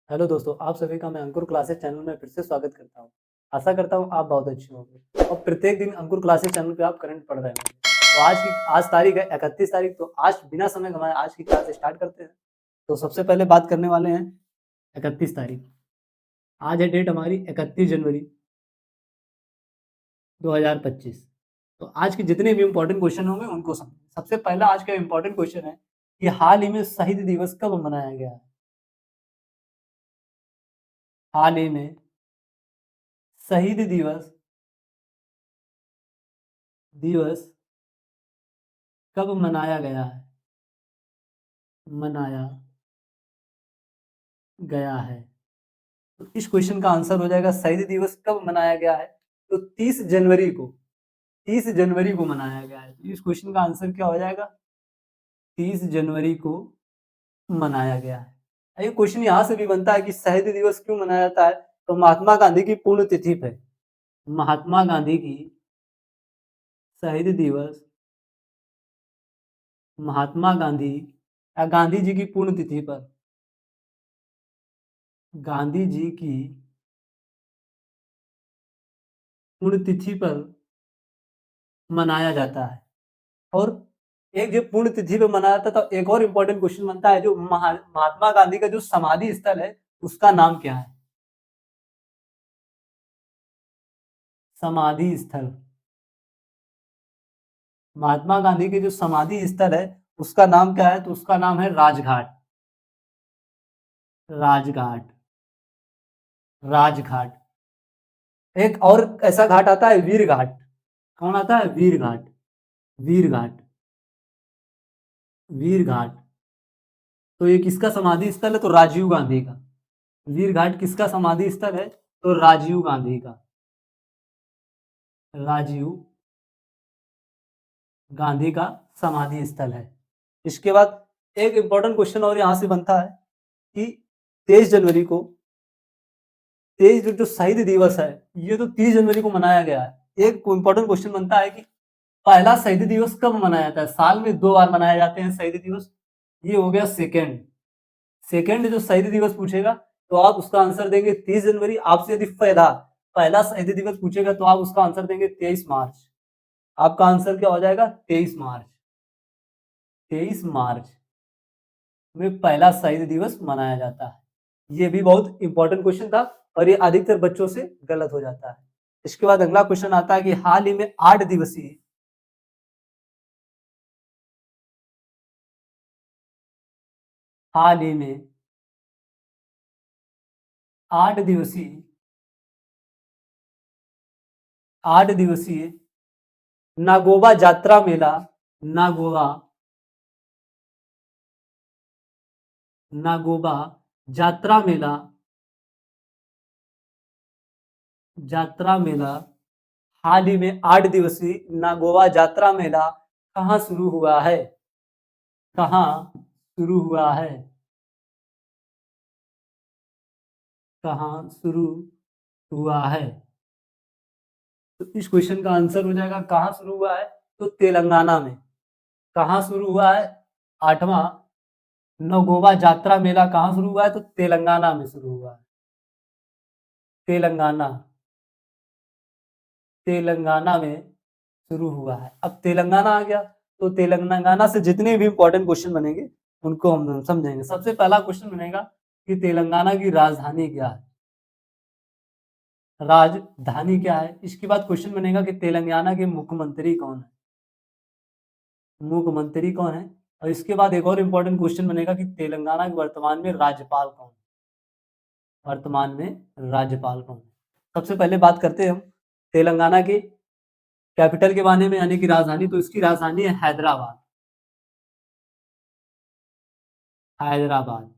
Hello दोस्तों, आप सभी का मैं अंकुर क्लासेस चैनल में फिर से स्वागत करता हूँ। आशा करता हूँ आप बहुत अच्छे होंगे और प्रत्येक दिन अंकुर क्लासेस चैनल पे आप करंट पढ़ रहे होंगे। तो आज तारीख है 31 तारीख, तो आज बिना समय गंवाए आज की क्लास स्टार्ट करते हैं। तो सबसे पहले बात करने वाले हैं 31 तारीख। आज है डेट हमारी 31 जनवरी 2025। तो आज के जितने भी इम्पोर्टेंट क्वेश्चन होंगे उनको समझें। सबसे पहला आज का इम्पोर्टेंट क्वेश्चन है कि हाल ही में शहीद दिवस कब मनाया गया है? हाल ही में शहीद दिवस दिवस कब मनाया गया है? मनाया गया है। तो इस क्वेश्चन का आंसर हो जाएगा शहीद दिवस कब मनाया गया है? तो 30 जनवरी को 30 जनवरी को मनाया गया है। तो इस क्वेश्चन का आंसर क्या हो जाएगा? 30 जनवरी को मनाया गया है। ये क्वेश्चन यहाँ से भी बनता है कि शहीद दिवस क्यों मनाया जाता है? तो महात्मा गांधी की पुण्य तिथि पे महात्मा गांधी की शहीद दिवस महात्मा गांधी या गांधी जी की पुण्य तिथि पर गांधी जी की पुण्यतिथि पर मनाया जाता है। और एक जो पुण्यतिथि पे मनाया जाता है, तो एक और इम्पोर्टेंट क्वेश्चन बनता है, जो महात्मा गांधी का जो समाधि स्थल है उसका नाम क्या है? समाधि स्थल। महात्मा गांधी के जो समाधि स्थल है उसका नाम क्या है? तो उसका नाम है राजघाट। राजघाट। राजघाट। एक और ऐसा घाट आता है, वीर घाट। कौन आता है? वीर घाट। वीर घाट। वीर घाट। तो ये किसका समाधि स्थल है? तो राजीव गांधी का। वीर घाट किसका समाधि स्थल है? तो राजीव गांधी का। राजीव गांधी का समाधि स्थल है। इसके बाद एक इंपॉर्टेंट क्वेश्चन और यहां से बनता है कि 23 जनवरी को 23 जो शहीद दिवस है, ये तो 30 जनवरी को मनाया गया है। एक इंपॉर्टेंट क्वेश्चन बनता है कि पहला शहीद दिवस कब मनाया जाता है? साल में 2 बार मनाए जाते हैं शहीद दिवस। ये हो गया सेकेंड। सेकेंड जो शहीद दिवस पूछेगा तो आप उसका आंसर देंगे 30 जनवरी। आपसे यदि पहला पहला शहीद दिवस पूछेगा तो आप उसका आंसर देंगे 23 मार्च। आपका आंसर क्या हो जाएगा? 23 मार्च। 23 मार्च में पहला शहीद दिवस मनाया जाता है। ये भी बहुत इंपॉर्टेंट क्वेश्चन था और ये अधिकतर बच्चों से गलत हो जाता है। इसके बाद अगला क्वेश्चन आता है कि हाल ही में 8 दिवसीय हाल ही में 8 दिवसीय 8 दिवसीय नागोबा यात्रा मेला नागोबा नागोबा यात्रा मेला हाल ही में 8 दिवसीय नागोबा यात्रा मेला कहाँ शुरू हुआ है? कहाँ शुरू हुआ है? कहाँ शुरू हुआ है? तो इस क्वेश्चन का आंसर हो जाएगा कहाँ शुरू हुआ है? तो तेलंगाना में। कहाँ शुरू हुआ है? आठवां नगोबा यात्रा मेला कहाँ शुरू हुआ है? तो तेलंगाना में शुरू हुआ है। तेलंगाना। तेलंगाना में शुरू हुआ है। अब तेलंगाना आ गया तो तेलंगाना से जितने भी इंपॉर्टेंट क्वेश्चन बनेंगे उनको हम समझेंगे। सबसे पहला क्वेश्चन बनेगा कि तेलंगाना की राजधानी क्या है? राजधानी क्या है? इसके बाद क्वेश्चन बनेगा कि तेलंगाना के मुख्यमंत्री कौन है? मुख्यमंत्री कौन है? और इसके बाद एक और इम्पोर्टेंट क्वेश्चन बनेगा कि तेलंगाना के वर्तमान में राज्यपाल कौन है? वर्तमान में राज्यपाल कौन है? सबसे पहले बात करते हैं हम तेलंगाना के कैपिटल के बारे में, यानी कि राजधानी। तो इसकी राजधानी है हैदराबाद। हैदराबाद।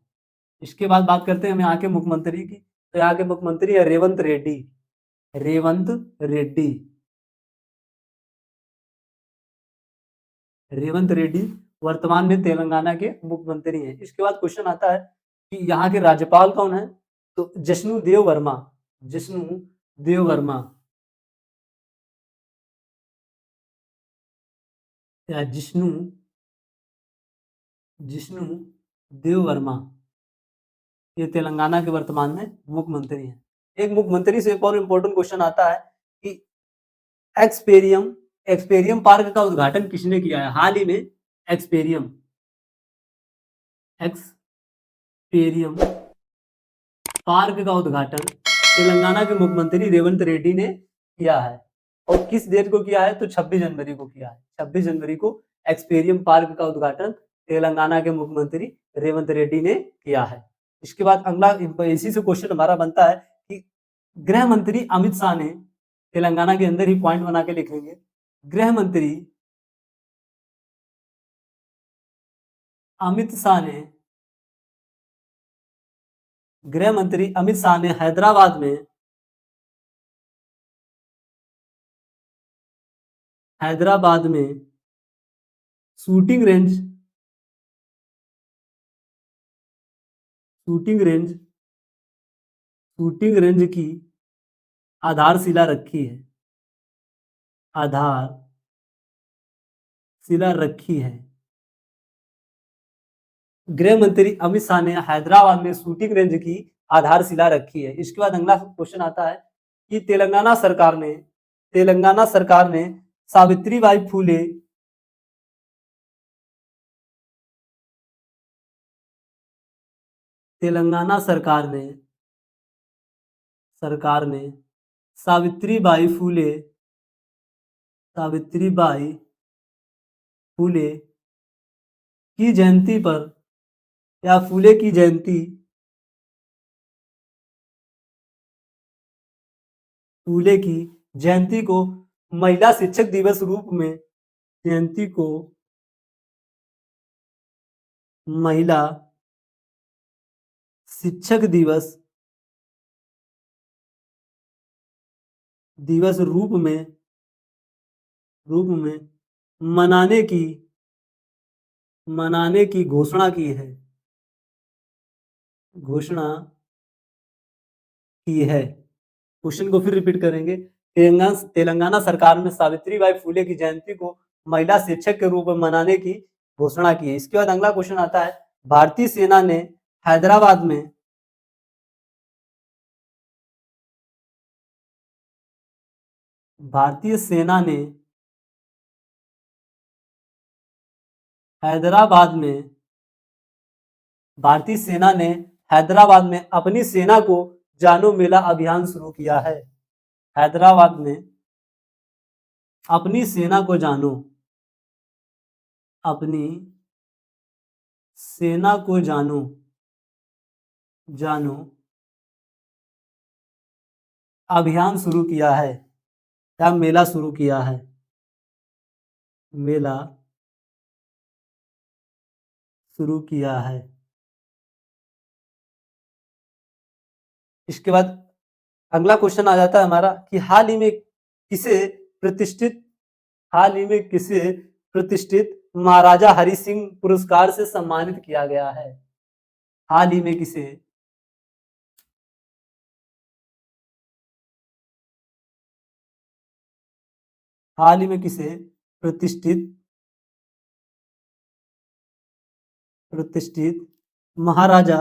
इसके बाद बात करते हैं हम यहाँ के मुख्यमंत्री की। तो यहाँ के मुख्यमंत्री है रेवंत रेड्डी। रेवंत रेड्डी। रेवंत रेड्डी वर्तमान में तेलंगाना के मुख्यमंत्री हैं। इसके बाद क्वेश्चन आता है कि यहाँ के राज्यपाल कौन है? तो जिष्णु देव वर्मा। जिष्णु देव वर्मा या जिष्णु जिष्णु देव वर्मा ये तेलंगाना के वर्तमान में मुख्यमंत्री हैं। एक मुख्यमंत्री से एक और इम्पोर्टेंट क्वेश्चन आता है कि एक्सपेरियम एक्सपेरियम पार्क का उद्घाटन किसने किया है? हाल ही में एक्सपेरियम एक्सपेरियम पार्क का उद्घाटन तेलंगाना के मुख्यमंत्री रेवंत रेड्डी ने किया है। और किस डेट को किया है? तो 26 जनवरी को किया है। 26 जनवरी को एक्सपेरियम पार्क का उद्घाटन तेलंगाना के मुख्यमंत्री रेवंत रेड्डी ने किया है। इसके बाद अगला इसी से क्वेश्चन हमारा बनता है कि गृह मंत्री अमित शाह ने, तेलंगाना के अंदर ही पॉइंट बना के लिखेंगे, गृह मंत्री अमित शाह ने गृह मंत्री अमित शाह ने हैदराबाद में शूटिंग रेंज की आधारशिला रखी है। आधारशिला रखी है। गृह मंत्री अमित शाह ने हैदराबाद में शूटिंग रेंज की आधारशिला रखी है। इसके बाद अगला क्वेश्चन आता है कि तेलंगाना सरकार ने सावित्रीबाई फूले तेलंगाना सरकार ने सावित्रीबाई फूले की जयंती पर या फूले की जयंती को महिला शिक्षक दिवस रूप में महिला शिक्षक दिवस रूप में मनाने की घोषणा की है। क्वेश्चन को फिर रिपीट करेंगे। तेलंगाना सरकार ने सावित्रीबाई फूले की जयंती को महिला शिक्षक के रूप में मनाने की घोषणा की है। इसके बाद अगला क्वेश्चन आता है, भारतीय सेना ने हैदराबाद में भारतीय सेना ने हैदराबाद में अपनी सेना को जानो मेला अभियान शुरू किया है। हैदराबाद में अपनी सेना को जानो अभियान शुरू किया है या मेला शुरू किया है। इसके बाद अगला क्वेश्चन आ जाता है हमारा कि हाल ही में किसे प्रतिष्ठित महाराजा हरि सिंह पुरस्कार से सम्मानित किया गया है? हाल ही में किसे प्रतिष्ठित महाराजा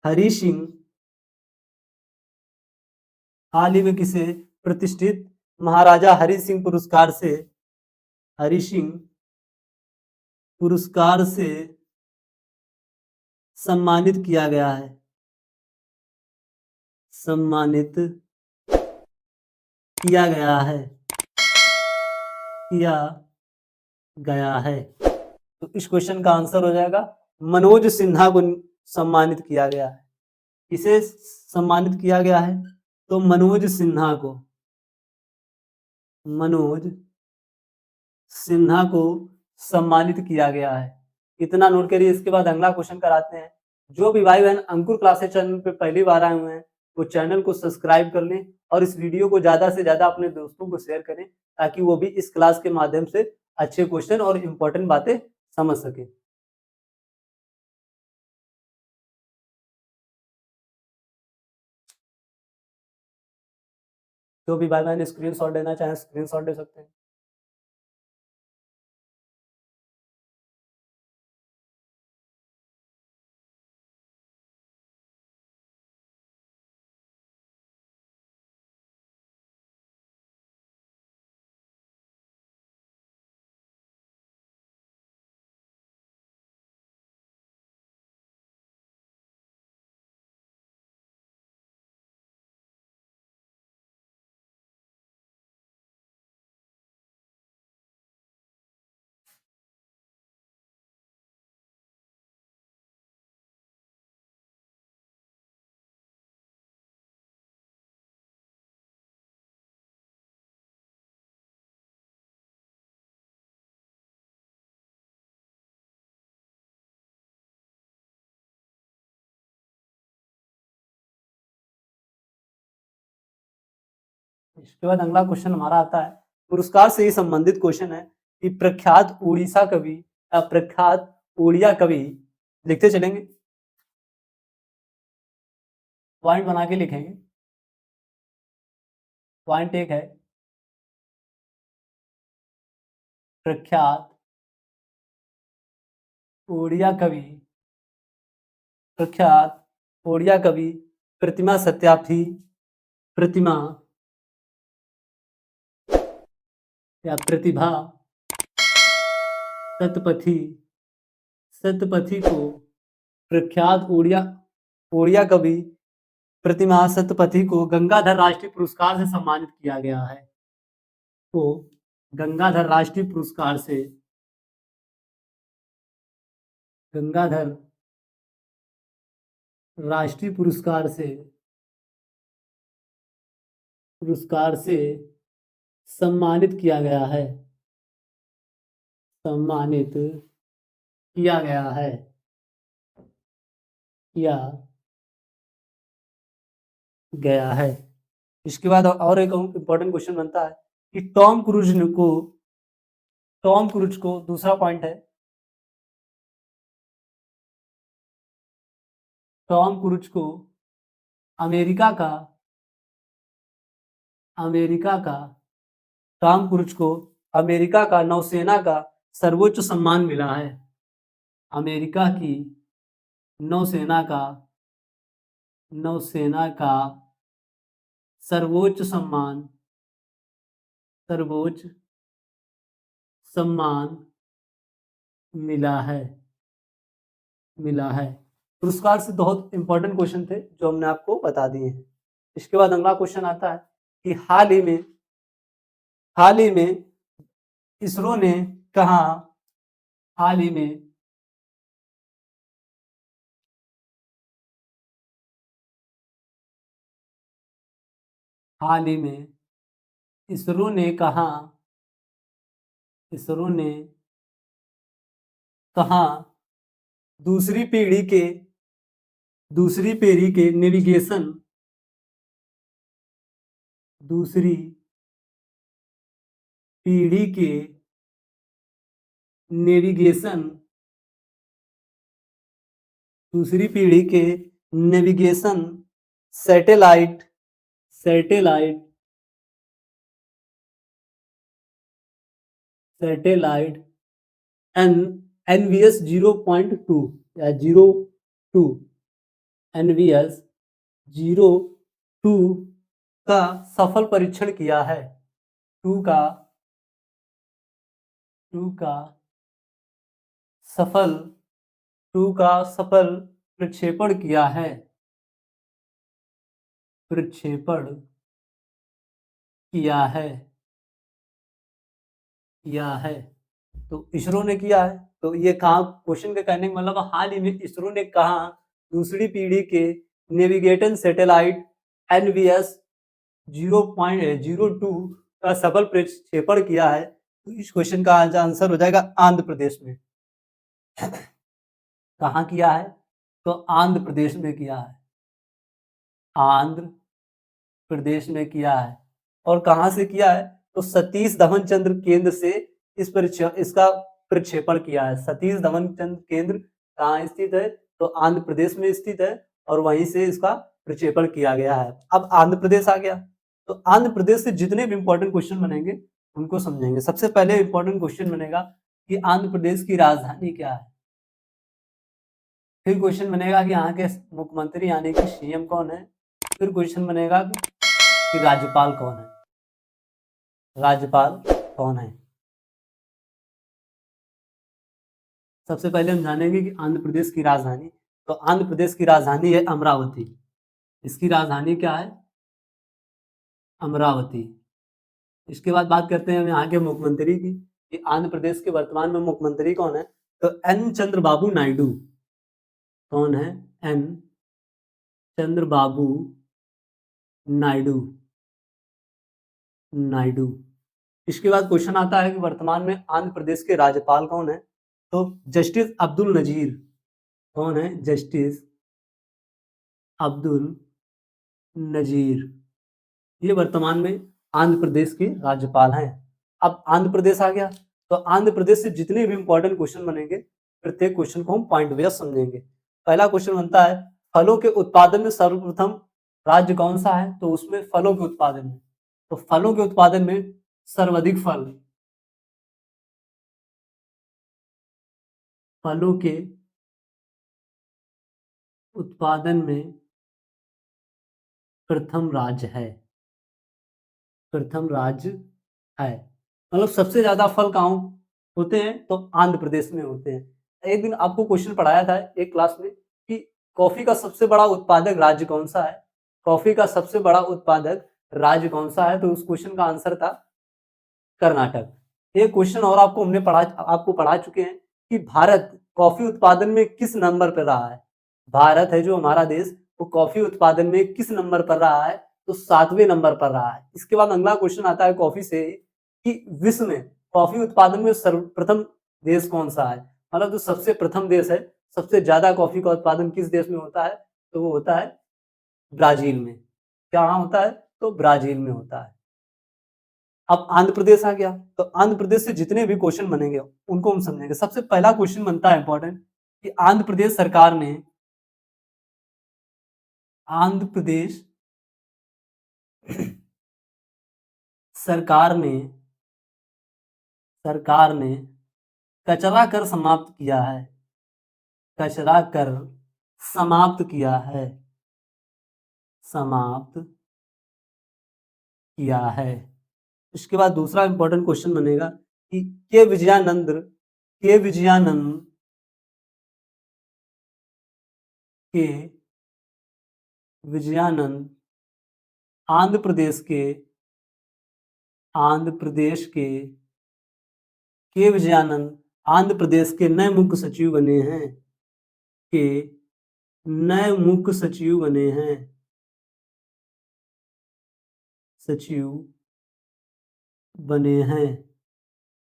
हरि सिंह हाल ही में किसे प्रतिष्ठित महाराजा हरि सिंह पुरस्कार से सम्मानित किया गया है। तो इस क्वेश्चन का आंसर हो जाएगा मनोज सिन्हा को सम्मानित किया गया है। किसे सम्मानित किया गया है? तो मनोज सिन्हा को सम्मानित किया गया है। इतना नोट करिए। इसके बाद अगला क्वेश्चन कराते हैं। जो भी भाई बहन अंकुर क्लासेस चैनल पे पहली बार आए हुए हैं वो चैनल को सब्सक्राइब कर लें और इस वीडियो को ज्यादा से ज्यादा अपने दोस्तों को शेयर करें ताकि वो भी इस क्लास के माध्यम से अच्छे क्वेश्चन और इम्पोर्टेंट बातें समझ सके। जो भी भाई बहन स्क्रीनशॉट लेना चाहें स्क्रीनशॉट ले सकते हैं। इसके बाद अगला क्वेश्चन हमारा आता है, पुरस्कार से ही संबंधित क्वेश्चन है कि प्रख्यात उड़ीसा कवि या प्रख्यात उड़िया कवि, लिखते चलेंगे, पॉइंट बना के लिखेंगे। पॉइंट एक है, प्रख्यात उड़िया कवि, प्रख्यात उड़िया कवि प्रतिमा सत्यार्थी, प्रतिमा या प्रतिभा सतपथी, सतपथी को प्रख्यात उड़िया उड़िया कवि प्रतिमा सतपथी को गंगाधर राष्ट्रीय पुरस्कार से सम्मानित किया गया है। तो गंगाधर राष्ट्रीय पुरस्कार से, गंगाधर राष्ट्रीय पुरस्कार से सम्मानित किया गया है, सम्मानित किया गया है, किया गया है। इसके बाद और एक इंपॉर्टेंट क्वेश्चन बनता है कि टॉम क्रूज को दूसरा पॉइंट है, टॉम क्रूज को अमेरिका का टॉम क्रूज को अमेरिका का नौसेना का सर्वोच्च सम्मान मिला है। अमेरिका की नौसेना का सर्वोच्च सम्मान मिला है। पुरस्कार से बहुत इंपॉर्टेंट क्वेश्चन थे जो हमने आपको बता दिए हैं। इसके बाद अगला क्वेश्चन आता है कि हाल ही में इसरो ने कहा, हाल ही में इसरो ने कहा दूसरी पीढ़ी के नेविगेशन सैटेलाइट NVS 0.2 या 02 NVS 02 का सफल परीक्षण किया है, 2 का सफल प्रक्षेपण किया है। तो इसरो ने किया है, तो ये कहा, क्वेश्चन के कहने का मतलब हाल ही में इसरो ने कहा दूसरी पीढ़ी के नेविगेशन सैटेलाइट NVS 0.02 का सफल प्रक्षेपण किया है। तो इस क्वेश्चन का आंसर हो जाएगा आंध्र प्रदेश में। कहाँ किया है? तो आंध्र प्रदेश में किया है, आंध्र प्रदेश में किया है। और कहाँ से किया है? तो सतीश धवन चंद्र केंद्र से इसका प्रक्षेपण किया है। सतीश धवन चंद्र केंद्र कहाँ स्थित है? तो आंध्र प्रदेश में स्थित है और वहीं से इसका प्रक्षेपण किया गया है। अब आंध्र प्रदेश आ गया, तो आंध्र प्रदेश से जितने भी इंपॉर्टेंट क्वेश्चन बनेंगे उनको समझेंगे। सबसे पहले इंपॉर्टेंट क्वेश्चन बनेगा कि आंध्र प्रदेश की राजधानी क्या है। फिर क्वेश्चन बनेगा कि यहाँ के मुख्यमंत्री यानी कि CM कौन है। फिर क्वेश्चन बनेगा कि राज्यपाल कौन है। सबसे पहले हम जानेंगे कि आंध्र प्रदेश की राजधानी, तो आंध्र प्रदेश की राजधानी है अमरावती। इसकी राजधानी क्या है? अमरावती। इसके बाद बात करते हैं हम यहाँ के मुख्यमंत्री की, कि आंध्र प्रदेश के वर्तमान में मुख्यमंत्री कौन है। तो N चंद्रबाबू नायडू। कौन है? N चंद्रबाबू नायडू। इसके बाद क्वेश्चन आता है कि वर्तमान में आंध्र प्रदेश के राज्यपाल कौन है। तो जस्टिस अब्दुल नजीर। कौन है? जस्टिस अब्दुल नजीर। ये वर्तमान में आंध्र प्रदेश के राज्यपाल हैं। अब आंध्र प्रदेश आ गया, तो आंध्र प्रदेश से जितने भी इंपॉर्टेंट क्वेश्चन बनेंगे, प्रत्येक क्वेश्चन को हम पॉइंट वाइज समझेंगे। पहला क्वेश्चन बनता है, फलों के उत्पादन में सर्वप्रथम राज्य कौन सा है? तो उसमें फलों के उत्पादन में, तो फलों के उत्पादन में सर्वाधिक फलों के उत्पादन में प्रथम राज्य है, प्रथम राज्य है। मतलब सबसे ज्यादा फल कहाँ होते हैं? तो आंध्र प्रदेश में होते हैं। एक दिन आपको क्वेश्चन पढ़ाया था एक क्लास में कि कॉफी का सबसे बड़ा उत्पादक राज्य कौन सा है? कॉफी का सबसे बड़ा उत्पादक राज्य कौन सा है? तो उस क्वेश्चन का आंसर था कर्नाटक। एक क्वेश्चन और आपको पढ़ा चुके हैं कि भारत कॉफी उत्पादन में किस नंबर पर रहा है? भारत है जो हमारा देश, वो कॉफी उत्पादन में किस नंबर पर रहा है? तो 7वें नंबर पर रहा है। इसके बाद अगला क्वेश्चन आता है कॉफी से कि विश्व में कॉफी उत्पादन में सर्वप्रथम देश कौन सा है? मतलब जो सबसे प्रथम देश है, सबसे ज्यादा कॉफी का उत्पादन किस देश में होता है? तो वो होता है ब्राजील में। क्या होता है? तो ब्राजील में होता है। अब आंध्र प्रदेश आ गया, तो आंध्र प्रदेश से जितने भी क्वेश्चन बनेंगे उनको हम समझेंगे। सबसे पहला क्वेश्चन बनता है इंपॉर्टेंट कि आंध्र प्रदेश सरकार ने सरकार ने कचरा कर समाप्त किया है, कचरा कर समाप्त किया है, समाप्त किया है। इसके बाद दूसरा इंपॉर्टेंट क्वेश्चन बनेगा कि के विजयानंद के विजयानंद आंध्र प्रदेश के आंध्र प्रदेश के विजयानंद आंध्र प्रदेश के नए मुख्य सचिव बने हैं, के नए मुख्य सचिव बने हैं, सचिव बने हैं।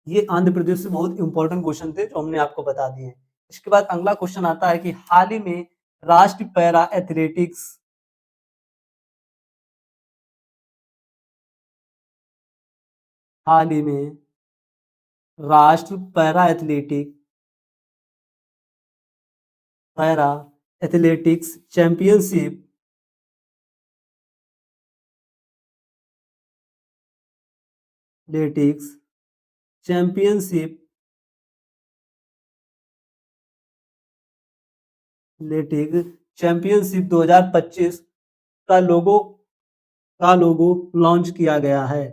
ये आंध्र प्रदेश से बहुत इंपॉर्टेंट क्वेश्चन थे जो हमने आपको बता दिए हैं। इसके बाद अगला क्वेश्चन आता है कि हाल ही में राष्ट्रीय पैरा एथलेटिक्स हाल ही में राष्ट्रीय para athletics athletics championship athletics championship 2025 का लोगो लॉन्च किया गया है।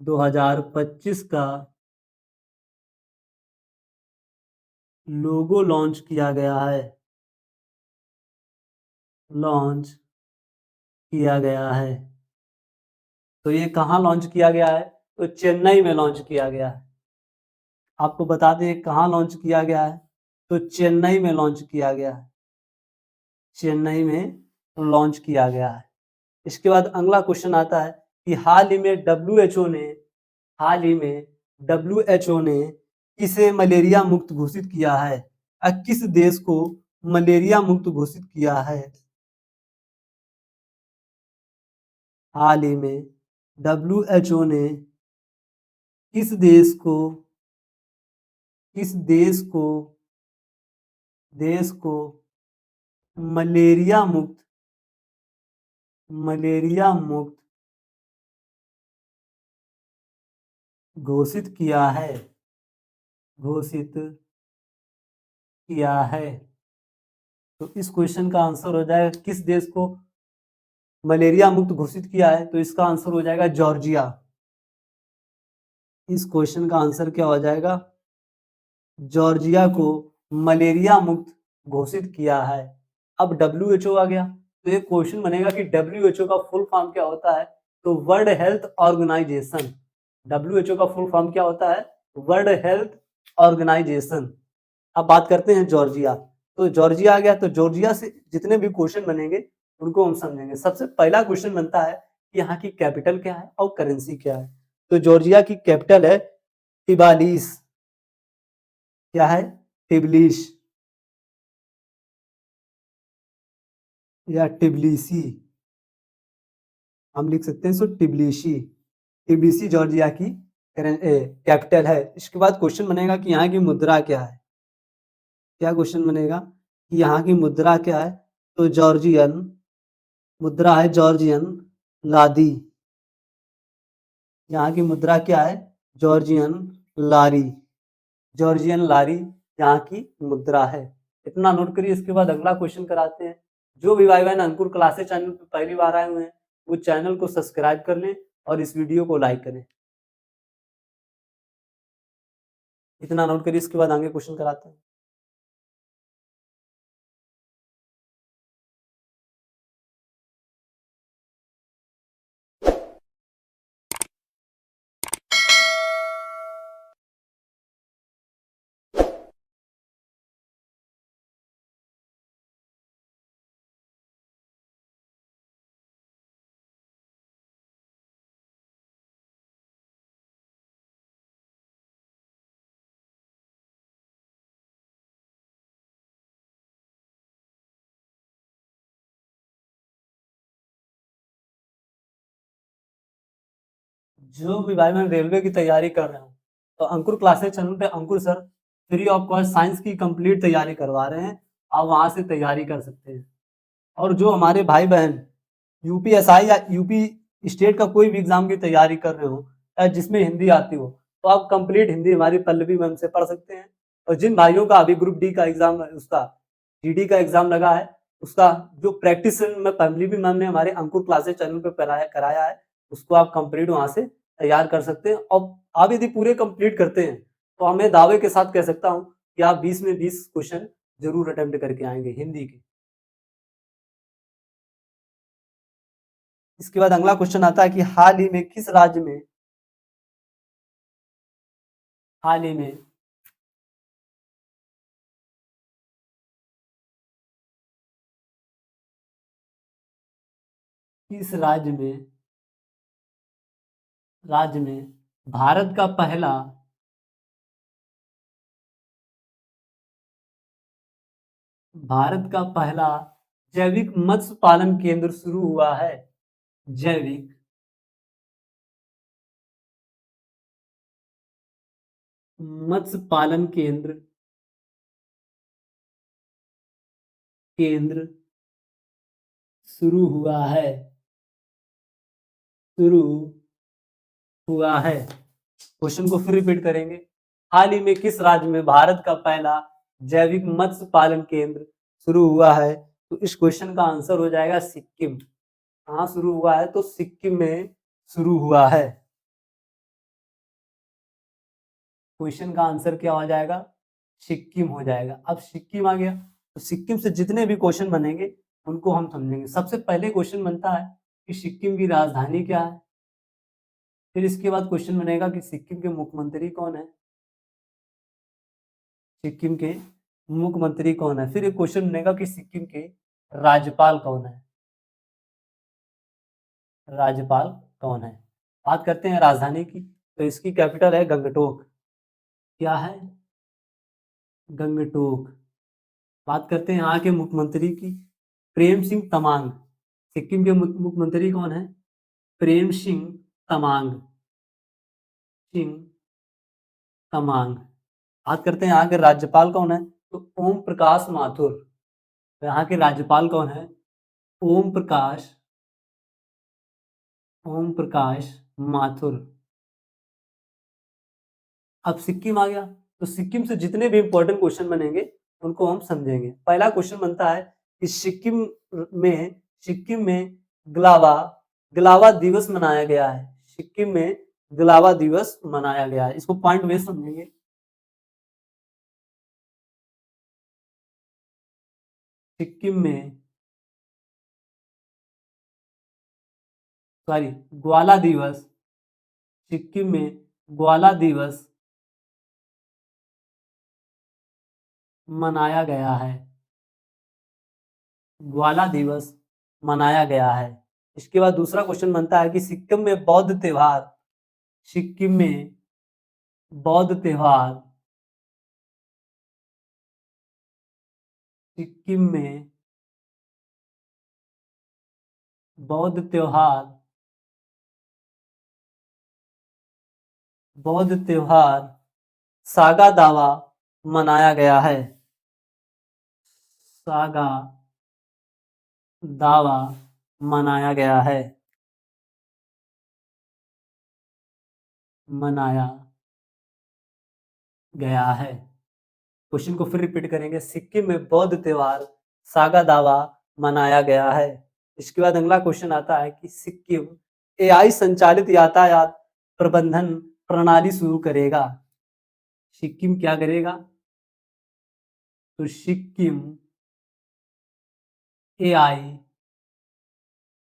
2025 का लोगो लॉन्च किया गया है, लॉन्च किया गया है। तो ये कहाँ लॉन्च किया गया है? तो चेन्नई में लॉन्च किया गया है। आपको बता दें कहाँ लॉन्च किया गया है? तो चेन्नई में लॉन्च किया गया है, चेन्नई में लॉन्च किया गया है। इसके बाद अगला क्वेश्चन आता है कि हाल ही में डब्ल्यूएचओ ने किसे मलेरिया मुक्त घोषित किया है? किस देश को मलेरिया मुक्त घोषित किया है? हाल ही में डब्ल्यूएचओ ने किस देश को किस देश को मलेरिया मुक्त घोषित किया है, घोषित किया है? तो इस क्वेश्चन का आंसर हो जाएगा किस देश को मलेरिया मुक्त घोषित किया है? तो इसका आंसर हो जाएगा जॉर्जिया। इस क्वेश्चन का आंसर क्या हो जाएगा? जॉर्जिया को मलेरिया मुक्त घोषित किया है। अब डब्ल्यूएचओ आ गया, तो ये क्वेश्चन बनेगा कि डब्ल्यूएचओ का फुल फॉर्म क्या होता है? तो वर्ल्ड हेल्थ ऑर्गेनाइजेशन। डब्ल्यूएचओ का फुल फॉर्म क्या होता है? World Health Organisation. अब बात करते हैं जॉर्जिया, तो जॉर्जिया आ गया, तो जॉर्जिया से जितने भी क्वेश्चन बनेंगे उनको हम समझेंगे। सबसे पहला क्वेश्चन बनता है कि यहाँ की कैपिटल क्या है और करेंसी क्या है? तो जॉर्जिया की कैपिटल है टिबालिस। क्या है? टिबलिस या टिबलिसी, हम लिख सकते हैं सो टिबलिसी। TBC जॉर्जिया की कैपिटल है। इसके बाद क्वेश्चन बनेगा कि यहाँ की मुद्रा क्या है। क्या क्वेश्चन बनेगा कि यहाँ की मुद्रा क्या है? तो जॉर्जियन मुद्रा है जॉर्जियन लादी। यहाँ की मुद्रा क्या है? जॉर्जियन लारी। जॉर्जियन लारी यहाँ की मुद्रा है। इतना नोट करिए। इसके बाद अगला क्वेश्चन कराते हैं। जो भी भाई बहन अंकुर क्लासेस चैनल पर पहली बार आए हुए हैं वो चैनल को सब्सक्राइब कर लें और इस वीडियो को लाइक करें। इतना नोट करिए। इसके बाद आगे क्वेश्चन कराते हैं। जो भी भाई बहन रेलवे की तैयारी कर रहे हो तो अंकुर क्लासेस चैनल पे Ankur sir free of cost science की कंप्लीट तैयारी करवा रहे हैं। आप वहां से तैयारी कर सकते हैं। और जो हमारे भाई बहन यूपीएसआई या यूपी स्टेट का कोई भी एग्जाम की तैयारी कर रहे हो या जिसमें हिंदी आती हो तो आप कंप्लीट हिंदी हमारी पल्लवी मैम से पढ़ सकते हैं। और जिन भाइयों का अभी ग्रुप डी का एग्जाम उसका जीडी का एग्जाम लगा है उसका जो प्रैक्टिस में पल्लवी मैम ने हमारे अंकुर क्लासेस चैनल पे कराया है उसको आप कंप्लीट वहां से तैयार कर सकते हैं। और आप यदि पूरे कंप्लीट करते हैं तो मैं दावे के साथ कह सकता हूँ कि आप 20 में 20 क्वेश्चन जरूर अटेम्प्ट करके आएंगे हिंदी के। इसके बाद अगला क्वेश्चन आता है कि हाल ही में किस राज्य में हाल ही में किस राज्य में भारत का पहला भारत का पहला जैविक मत्स्य पालन केंद्र शुरू हुआ है। जैविक मत्स्य पालन केंद्र शुरू हुआ है शुरू हुआ है। क्वेश्चन को फिर रिपीट करेंगे। हाल ही में किस राज्य में भारत का पहला जैविक मत्स्य पालन केंद्र शुरू हुआ है? तो इस क्वेश्चन का आंसर हो जाएगा सिक्किम। कहाँ शुरू हुआ है? तो सिक्किम में शुरू हुआ है। क्वेश्चन का आंसर क्या हो जाएगा? सिक्किम हो जाएगा। अब सिक्किम आ गया तो सिक्किम से जितने भी क्वेश्चन बनेंगे उनको हम समझेंगे। सबसे पहले क्वेश्चन बनता है कि सिक्किम की राजधानी क्या है। फिर इसके बाद क्वेश्चन बनेगा कि सिक्किम के मुख्यमंत्री कौन है। सिक्किम के मुख्यमंत्री कौन है। फिर एक क्वेश्चन बनेगा कि सिक्किम के राज्यपाल कौन है। राज्यपाल कौन है। बात करते हैं राजधानी की तो इसकी कैपिटल है गंगटोक। क्या है? गंगटोक। बात करते हैं यहाँ के मुख्यमंत्री की। प्रेम सिंह तमांग। सिक्किम के मुख्यमंत्री कौन है? प्रेम सिंह तमांग सिंह तमांग। बात करते हैं यहाँ के राज्यपाल कौन है? तो ओम प्रकाश माथुर। तो यहाँ के राज्यपाल कौन है? ओम प्रकाश माथुर। अब सिक्किम आ गया तो सिक्किम से जितने भी इंपॉर्टेंट क्वेश्चन बनेंगे उनको हम समझेंगे। पहला क्वेश्चन बनता है कि सिक्किम में ग्लावा ग्लावा दिवस मनाया गया है। सिक्किम में ग्लावा दिवस मनाया गया है। इसको पॉइंट वेस्ट समझेंगे। सिक्किम में सॉरी ग्वाला दिवस सिक्किम में ग्वाला दिवस मनाया गया है। ग्वाला दिवस मनाया गया है। इसके बाद दूसरा क्वेश्चन बनता है कि सिक्किम में बौद्ध त्योहार सिक्किम में बौद्ध त्योहार बौद्ध त्योहार सागा दावा मनाया गया है। सागा दावा मनाया गया है। मनाया गया है। क्वेश्चन को फिर रिपीट करेंगे। सिक्किम में बौद्ध त्योहार सागा दावा मनाया गया है। इसके बाद अगला क्वेश्चन आता है कि सिक्किम एआई संचालित यातायात प्रबंधन प्रणाली शुरू करेगा। सिक्किम क्या करेगा? तो सिक्किम एआई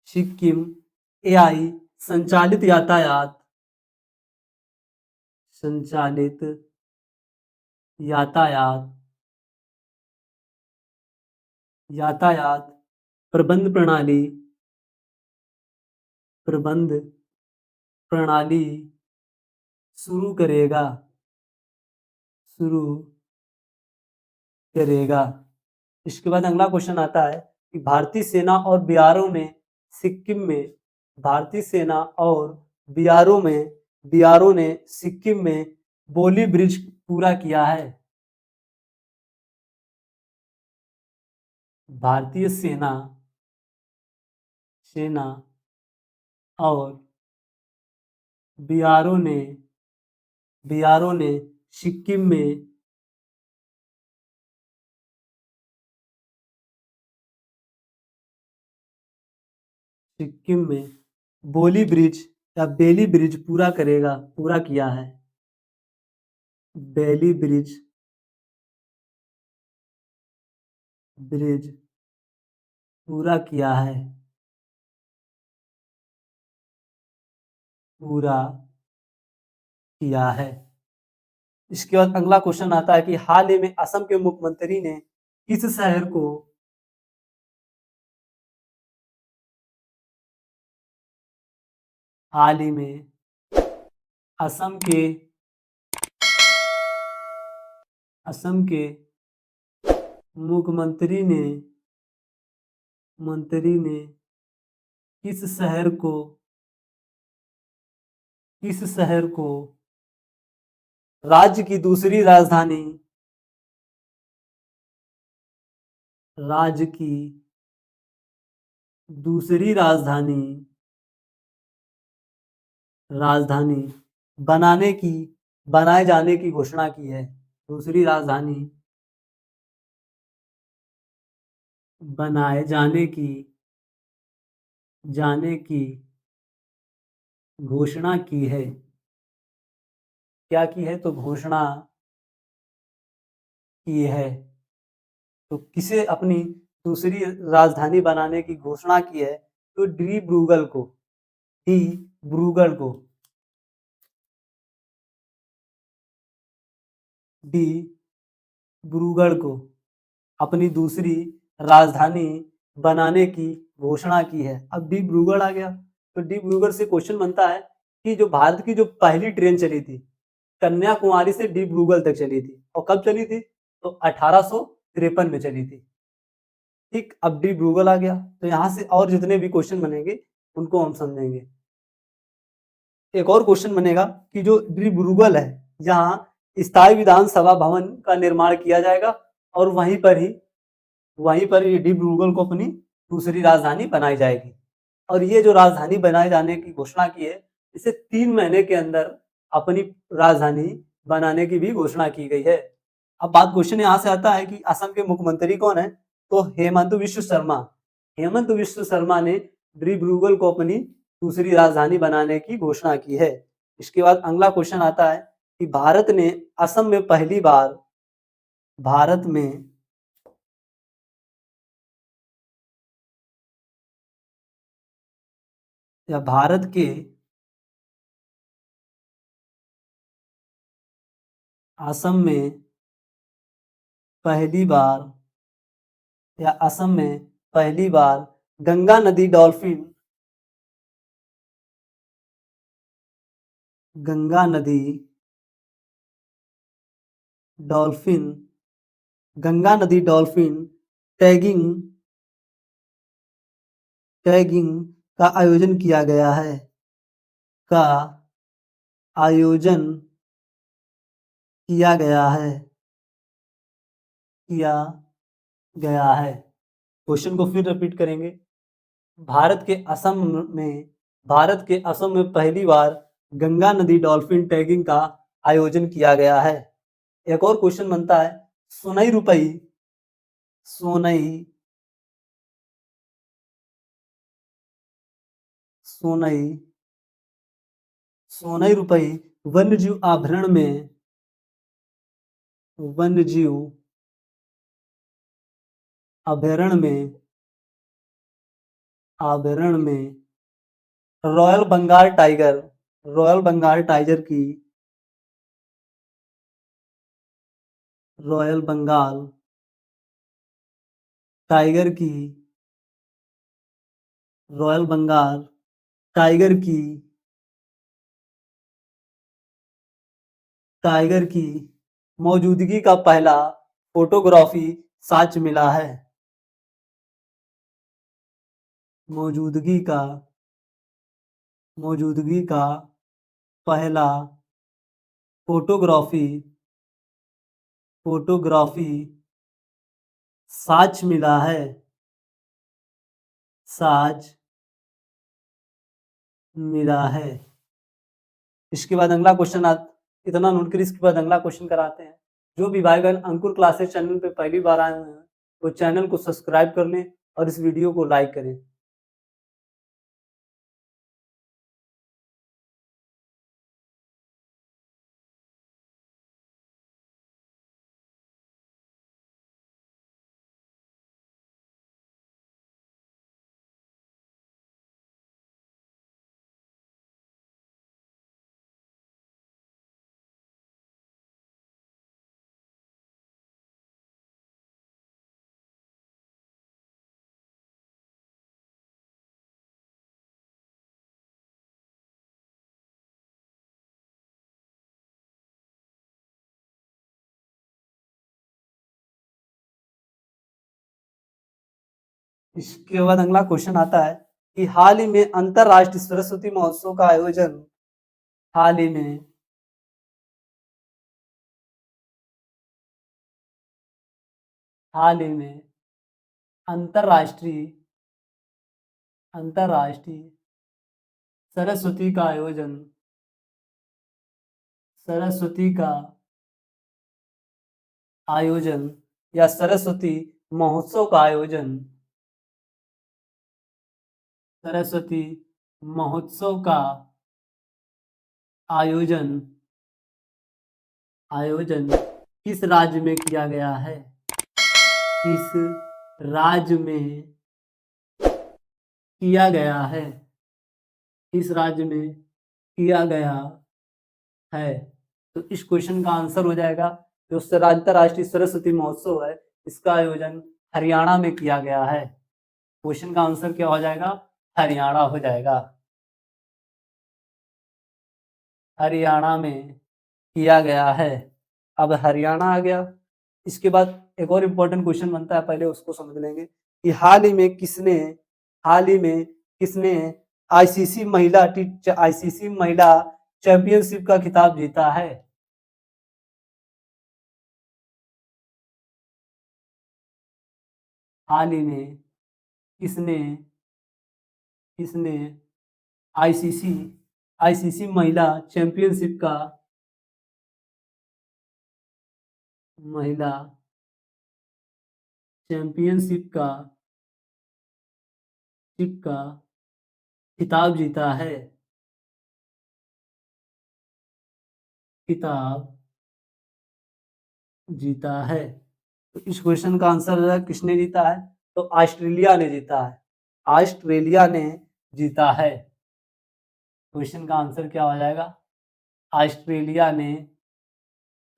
सिक्किम एआई संचालित संचालित यातायात यातायात प्रबंध प्रणाली शुरू करेगा शुरू करेगा। इसके बाद अगला क्वेश्चन आता है कि भारतीय सेना और बीआरओ ने सिक्किम में भारतीय सेना और बीआरओ ने सिक्किम में बोली ब्रिज पूरा किया है। भारतीय सेना और बीआरओ ने सिक्किम में बोली ब्रिज या बेली ब्रिज पूरा किया है। बेली ब्रिज पूरा किया है। पूरा किया है। इसके बाद अगला क्वेश्चन आता है कि हाल ही में असम के मुख्यमंत्री ने किस शहर को हाल ही में असम के मुख्यमंत्री ने किस शहर को राज्य की दूसरी राजधानी राजधानी बनाए जाने की घोषणा की है। दूसरी राजधानी बनाए जाने की घोषणा की है। क्या की है? तो घोषणा की है। तो किसे अपनी दूसरी राजधानी बनाने की घोषणा की है? तो डिब्रूगढ़ को अपनी दूसरी राजधानी बनाने की घोषणा की है। अब डिब्रूगढ़ आ गया तो डिब्रूगढ़ से क्वेश्चन बनता है कि जो भारत की जो पहली ट्रेन चली थी कन्याकुमारी से डिब्रूगढ़ तक चली थी और कब चली थी? तो 1853 में चली थी। ठीक, अब डिब्रूगढ़ आ गया तो यहाँ से और जितने भी क्वेश्चन बनेंगे उनको हम समझेंगे। एक और क्वेश्चन बनेगा कि जो डिब्रूगढ़ है यहाँ स्थायी विधानसभा भवन का निर्माण किया जाएगा और वहीं पर ये डिब्रूगढ़ को अपनी दूसरी राजधानी बनाई जाएगी। और ये जो राजधानी बनाए जाने की घोषणा की है इसे 3 महीने के अंदर अपनी राजधानी बनाने की भी घोषणा की गई है। अब बात क्वेश्चन यहाँ से आता है कि असम के मुख्यमंत्री कौन है? तो हेमंत विश्व शर्मा ने डिब्रूगढ़ को अपनी दूसरी राजधानी बनाने की घोषणा की है। इसके बाद अगला क्वेश्चन आता है कि भारत ने असम में पहली बार भारत के असम में पहली बार गंगा नदी डॉल्फिन टैगिंग का आयोजन किया गया है। आयोजन किया गया है, किया गया है। क्वेश्चन को फिर रिपीट करेंगे। भारत के असम में भारत के असम में पहली बार गंगा नदी डॉल्फिन टैगिंग का आयोजन किया गया है। एक और क्वेश्चन बनता है, सोनई रुपई सोनई सोनई सोनई रुपई वन्यजीव अभयारण्य में वन्यजीव अभयारण्य में अभयारण्य में royal Bengal tiger royal Bengal tiger की रॉयल बंगाल टाइगर की रॉयल बंगाल टाइगर की टाइगर की मौजूदगी का पहला फोटोग्राफी साक्ष्य मिला है। मौजूदगी का मौजूदगी का पहला फोटोग्राफी फोटोग्राफी साक्ष्य मिला है। साक्ष्य मिला है। इसके बाद अगला क्वेश्चन इतना नोट करिए, इसके बाद अगला क्वेश्चन कराते हैं। जो भी भाई बहन अंकुर क्लासेस चैनल पे पहली बार आए हैं वो चैनल को सब्सक्राइब कर लें और इस वीडियो को लाइक करें। इसके बाद अगला क्वेश्चन आता है कि हाल ही में अंतरराष्ट्रीय सरस्वती महोत्सव का आयोजन हाल ही में हाल ही में अंतरराष्ट्रीय अंतरराष्ट्रीय सरस्वती का आयोजन सरस्वती का आयोजन या सरस्वती महोत्सव का आयोजन सरस्वती महोत्सव का आयोजन आयोजन किस राज्य में किया गया है? किस राज्य में किया गया है? किस राज्य में किया गया है? तो इस क्वेश्चन का आंसर हो जाएगा जो अंतरराष्ट्रीय सरस्वती महोत्सव है इसका आयोजन हरियाणा में किया गया है। क्वेश्चन का आंसर क्या हो जाएगा? हरियाणा हो जाएगा। हरियाणा में किया गया है। अब हरियाणा आ गया। इसके बाद एक और इम्पोर्टेंट क्वेश्चन बनता है, पहले उसको समझ लेंगे कि हाल ही में किसने आईसीसी महिला चैंपियनशिप का खिताब जीता है? हाल ही में किसने किसने आईसीसी आईसीसी महिला चैंपियनशिप का महिला चैंपियनशिप का खिताब जीता है? खिताब जीता है। तो इस क्वेश्चन का आंसर जो है किसने जीता है? तो ऑस्ट्रेलिया ने जीता है। ऑस्ट्रेलिया ने जीता है। क्वेश्चन का आंसर क्या हो जाएगा? ऑस्ट्रेलिया ने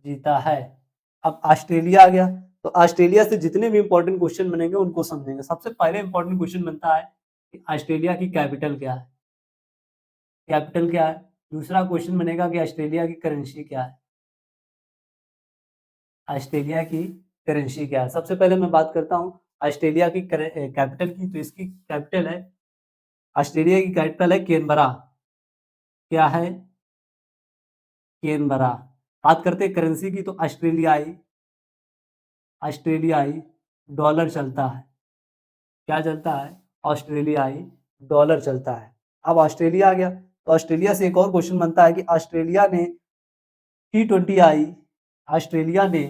जीता है। अब ऑस्ट्रेलिया आ गया तो ऑस्ट्रेलिया से जितने भी इंपॉर्टेंट क्वेश्चन बनेंगे उनको समझेंगे। सबसे पहले इंपॉर्टेंट क्वेश्चन बनता है कि ऑस्ट्रेलिया की कैपिटल क्या है? कैपिटल क्या है? दूसरा क्वेश्चन बनेगा कि ऑस्ट्रेलिया की करेंसी क्या है? ऑस्ट्रेलिया की करेंसी क्या है? सबसे पहले मैं बात करता हूँ ऑस्ट्रेलिया की कैपिटल की। तो इसकी कैपिटल है ऑस्ट्रेलिया की कैपिटल है कैनबरा। क्या है? कैनबरा। बात करते हैं करेंसी की, तो ऑस्ट्रेलियाई डॉलर चलता है। क्या चलता है? ऑस्ट्रेलियाई डॉलर चलता है। अब ऑस्ट्रेलिया आ गया, तो ऑस्ट्रेलिया से एक और क्वेश्चन बनता है कि ऑस्ट्रेलिया ने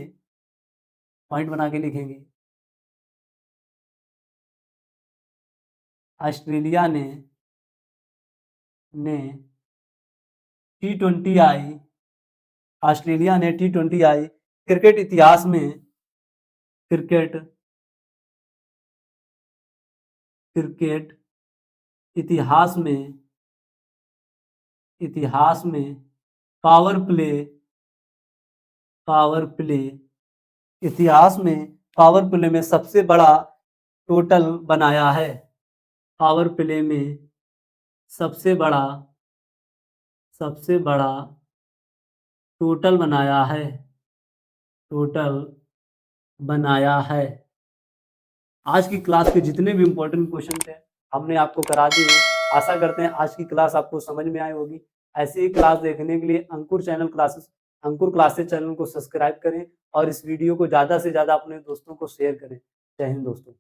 पॉइंट बना के लिखेंगे, ऑस्ट्रेलिया ने T20I, ऑस्ट्रेलिया ने T20I क्रिकेट इतिहास में क्रिकेट इतिहास में पावर प्ले इतिहास में पावर प्ले में सबसे बड़ा टोटल बनाया है। पावर प्ले में सबसे बड़ा टोटल बनाया है। आज की क्लास के जितने भी इम्पोर्टेंट क्वेश्चन थे हमने आपको करा दिए। आशा करते हैं आज की क्लास आपको समझ में आई होगी। ऐसे ही क्लास देखने के लिए अंकुर क्लासेस चैनल को सब्सक्राइब करें और इस वीडियो को ज़्यादा से ज़्यादा अपने दोस्तों को शेयर करें। जय हिंद दोस्तों।